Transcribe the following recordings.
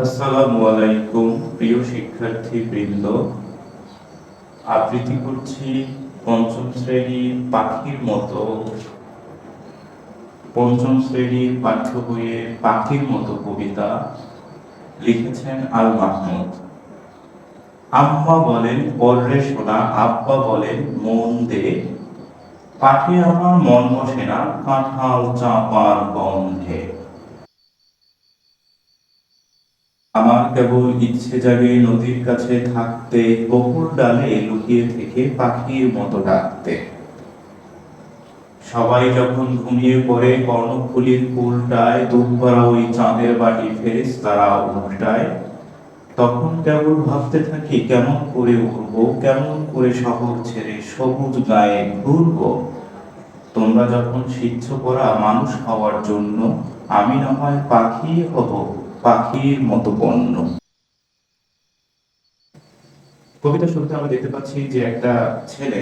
আসসালামু আলাইকুম প্রিয় শিক্ষার্থীবৃন্দ। আবৃত্তি করছি পঞ্চম শ্রেণীর পাখির মতো পঞ্চম শ্রেণীর পাঠ্য বইয়ের পাখির মতো কবিতা। লিখেছেন আল মাহমুদ। আম্মা বলেন পড়রে শোনা, আব্বা বলেন মন দে, পাখি আমার মন বসে না কাঁঠাল চাপার গন্ধে। আমার কেবল ইচ্ছে জাগে নদীর কাছে থাকতে, বকুল ডালে লুকিয়ে থেকে পাখির মতো ডাকতে। সবাই যখন ঘুমিয়ে পড়ে কর্ণফুলীর ফুলটায়, দুধভরা ওই চাঁদের বাটি ফেরেশতারা উল্টায়, তখন কেবল ভাবতে থাকি কেমন করে উড়বো, কেমন করে শহর ছেড়ে সবুজ গায়ে ঘুরবো। তোমরা যখন শিখছ পড়া মানুষ হওয়ার জন্য, আমি না হয় পাখি হব পাখির মতো বন্য। কবিতা শুরুতে আমরা দেখতে পাচ্ছি যে একটা ছেলে,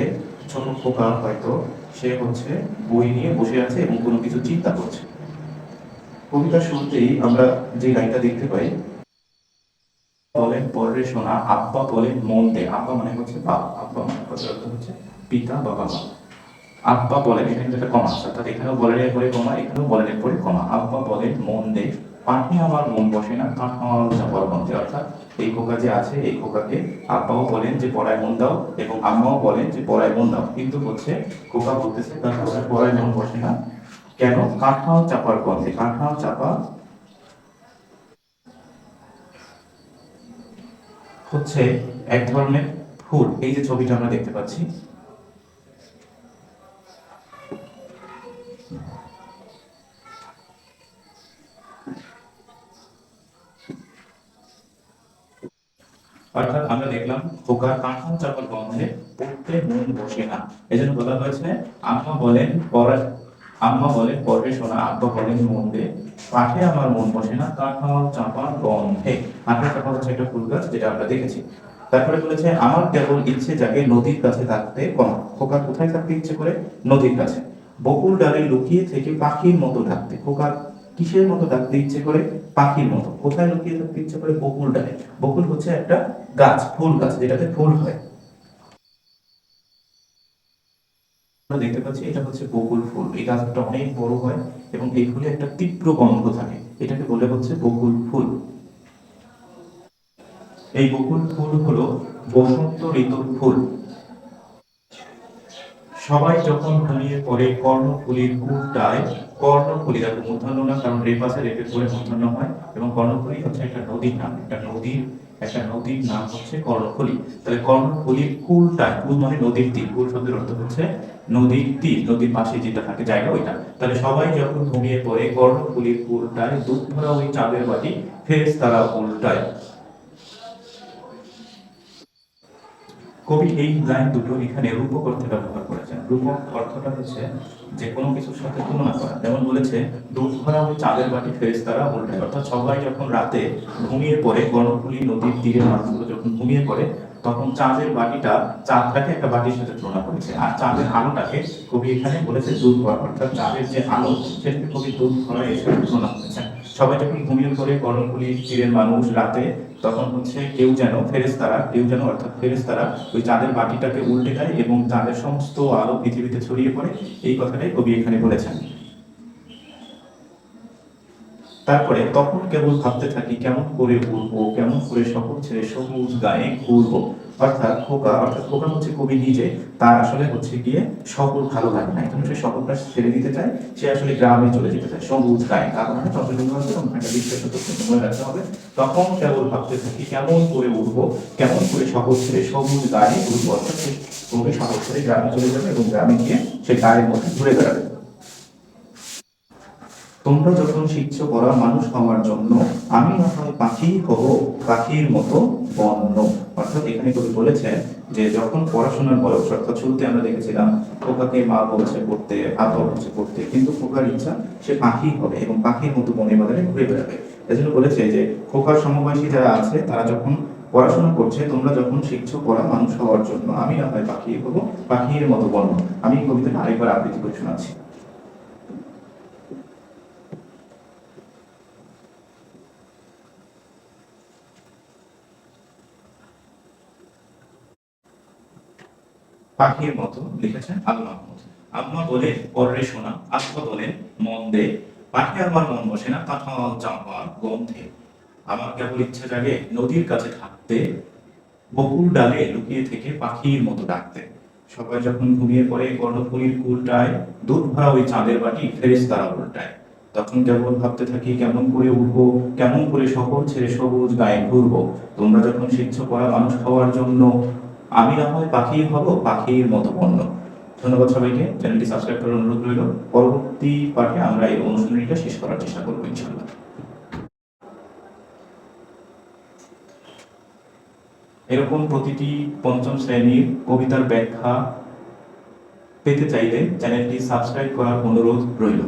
ছোট খোকা হয়তো, সে হচ্ছে বই নিয়ে বসে আছে এবং কোনো কিছু চিন্তা করছে। কবিতার শুরুতেই আমরা যে লাইনটা দেখতে পাই, বলেন পরে শোনা, আব্বা বলেন মন দে। আব্বা মানে হচ্ছে বাবা, আব্বা মানে হচ্ছে পিতা বা বাবা। আব্বা বলেন, এখানে একটা কমা আছে, অর্থাৎ এখানেও বলেনের পরে কমা, এখানেও বলেনের পরে কমা। আব্বা বলেন মন দে, পাখি আমার মন বসে না কাঁঠাল চাপার গন্ধে। অর্থাৎ এই খোকা যে আছে, এই খোকাকে আব্বাও বলেন যে পড়ায় মন দাও এবং আম্মাও বলেন যে পড়ায় মন দাও, কিন্তু হচ্ছে খোকা বলতেছে তার পড়ায় মন বসে না কেন, কাঁঠাল চাপার গন্ধে। কাঁঠাল চাপা হচ্ছে এক ধরনের ফুল। এই যে ছবিটা আমরা দেখতে পাচ্ছি, অর্থাৎ আমরা দেখলাম খোকার কাঁঠাল চাপার গন্ধে পড়তে মন বসে না। এই জন্য বলা হয়েছে আম্মা বলেন পড়া, আম্মা বলেন পড়বে শোনা, আব্বা বলেন মন দে, পাঠে আমার মন বসে না কাঁঠাল চাপার গন্ধে। কাঁঠাল চাপা হচ্ছে একটা ফুল গাছ, যেটা আমরা দেখেছি। তারপরে বলেছে আমার কেবল ইচ্ছে জাগে নদীর কাছে থাকতে, খোকা কোথায় থাকতে ইচ্ছে করে? নদীর কাছে। বকুল ডালে লুকিয়ে থেকে পাখির মতো ডাকতে। খোকা কিসের মতো ডাকতে ইচ্ছে করে? পাখির মতো। কোথায় লুকিয়ে থাকতে ইচ্ছে করে? বকুল ডালে। বকুল হচ্ছে একটা গাছ, ফুল গাছ, যেটাতে ফুল হয়। আমরা দেখতে পাচ্ছি এটা হচ্ছে বকুল ফুল। এই গাছটা অনেক বড় হয় এবং এই ফুলে একটা তীব্র গন্ধ থাকে, এটাকে বলে হচ্ছে বকুল ফুল। এই বকুল ফুল হলো বসন্ত ঋতুর ফুল। সবাই যখন ঘুমিয়ে পড়ে কর্ণফুলীর কুলটায়, কর্ণফুলী দেখো মূর্ধন্য না, কারণ রেফ আছে, রেফের পরে মূর্ধন্য হয়, এবং কর্ণফুলী হচ্ছে একটা নদীর নাম, একটা নদীর নাম হচ্ছে কর্ণফুলী। তাহলে কর্ণফুলীর কুলটায়, কুল মানে নদীর তীর, কুল শব্দের অর্থ হচ্ছে নদীর তীর, নদীর পাশে যেটা থাকে জায়গা ওইটা। তাহলে সবাই যখন ঘুমিয়ে পড়ে কর্ণফুলীর কুলটায়, দুধ ভরা ওই চাঁদের বাটি ফেরেশতারা উল্টায়। কবি এই লাইন দুটো এখানে রূপক অর্থে ব্যবহার করেছেন। রূপক অর্থটা হচ্ছে যে কোনো কিছুর সাথে তুলনা করা। যেমন বলেছে দুধ ভরা ওই চাঁদের বাটি ফেরেশতারা উল্টায়, অর্থাৎ সবাই যখন রাতে ঘুমিয়ে পড়ে, কর্ণফুলী নদীর তীরের মানুষগুলো যখন ঘুমিয়ে পড়ে, তখন চাঁদের বাটিটা, চাঁদটাকে একটা বাটির সাথে তুলনা করেছে, আর চাঁদের আলোটাকে কবি এখানে বলেছে দুধ ভরা, অর্থাৎ চাঁদের যে আলো সেটাকে কবি দুধ ভরা এর সাথে তুলনা করেছেন। সবাই যখন ঘুমিয়ে পড়ে কর্ণফুলী তীরের মানুষ রাতে, তখন হচ্ছে কেউ যেন অর্থাৎ ফেরেশতারা ওই চাঁদের বাটিটাকে উল্টে দেয় এবং চাঁদের সমস্ত আলো পৃথিবীতে ছড়িয়ে পড়ে। এই কথাটাই কবি এখানে বলেছেন। তারপরে তখন কেবল ভাবতে থাকি কেমন করে উড়বো, কেমন করে শহর ছেড়ে সবুজ গায়ে ঘুরবো। অর্থাৎ খোকা হচ্ছে কবি নিজে, তার আসলে হচ্ছে গিয়ে শহর ভালো লাগে না, এখন সে শহরটা ছেড়ে দিতে চায়, সে আসলে গ্রামে চলে যেতে চায় সবুজ গায়ে। কারণ চন্দ্রবিন্দু আছে এবং একটা বিশেষ মনে রাখতে হবে। তখন কেবল ভাবতে থাকি কেমন করে উড়বো, কেমন করে শহর ছেড়ে সবুজ গায়ে ঘুরবো। অর্থাৎ সে কবি শহর ছেড়ে গ্রামে চলে যাবে এবং গ্রামে গিয়ে সে গায়ের মধ্যে ঘুরে বেড়াবে। তোমরা যখন শিখছো পড়া মানুষ হওয়ার জন্য, আমি না হয় পাখি হব পাখির মতো বন্য। অর্থাৎ এখানে কবি বলেছেন যে যখন পড়াশোনার বয়স, অর্থাৎ শুরুতে আমরা দেখেছিলাম খোকাকে মা বলছে পড়তে, আব্বা বলছে পড়তে, কিন্তু খোকার ইচ্ছা সে পাখি হবে এবং পাখির মতো বনে বাজারে ঘুরে বেড়াবে। এজন্য বলেছে যে খোকার সমবয়সী যারা আছে তারা যখন পড়াশোনা করছে, তোমরা যখন শিখছো পড়া মানুষ হওয়ার জন্য, আমি না হয় পাখি হব পাখির মতো বন্য। আমি কবিতাটা আরেকবার আবৃত্তি করে শোনাচ্ছি। পাখির মতো লিখেছেন আল মাহমুদ। আম্মা বলে পরে শোনা, আব্বা বলেন মন দে, পাখি আমার মন বসে না কাঁঠাল চাঁপার গন্ধে। আমার কেবল ইচ্ছা জাগে নদীর কাছে থাকতে, বকুল ডালে লুকিয়ে থেকে পাখির মতো ডাকতে। সবাই যখন ঘুমিয়ে পড়ে কর্ণফুলীর কুলটায় দুধ ভরা ওই চাঁদের বাটি ফেরেশতারা উল্টায়, তখন কেবল ভাবতে থাকি কেমন করে উঠবো, কেমন করে শহর ছেড়ে সবুজ গায়ে ঘুরবো। তোমরা যখন শিখছো পড়া মানুষ হওয়ার জন্য, আমি না হয় পাখি হব, পাখির মতো পণ্য। ধন্যবাদ সবাইকে, চ্যানেলটি সাবস্ক্রাইব করার অনুরোধ রইল। পরবর্তী পাঠে আমরা এই অনুশীলনীটা শেষ করার চেষ্টা করবো ইনশাআল্লাহ। এরকম প্রতিটি পঞ্চম শ্রেণীর কবিতার ব্যাখ্যা পেতে চাইলে চ্যানেলটি সাবস্ক্রাইব করার অনুরোধ রইল।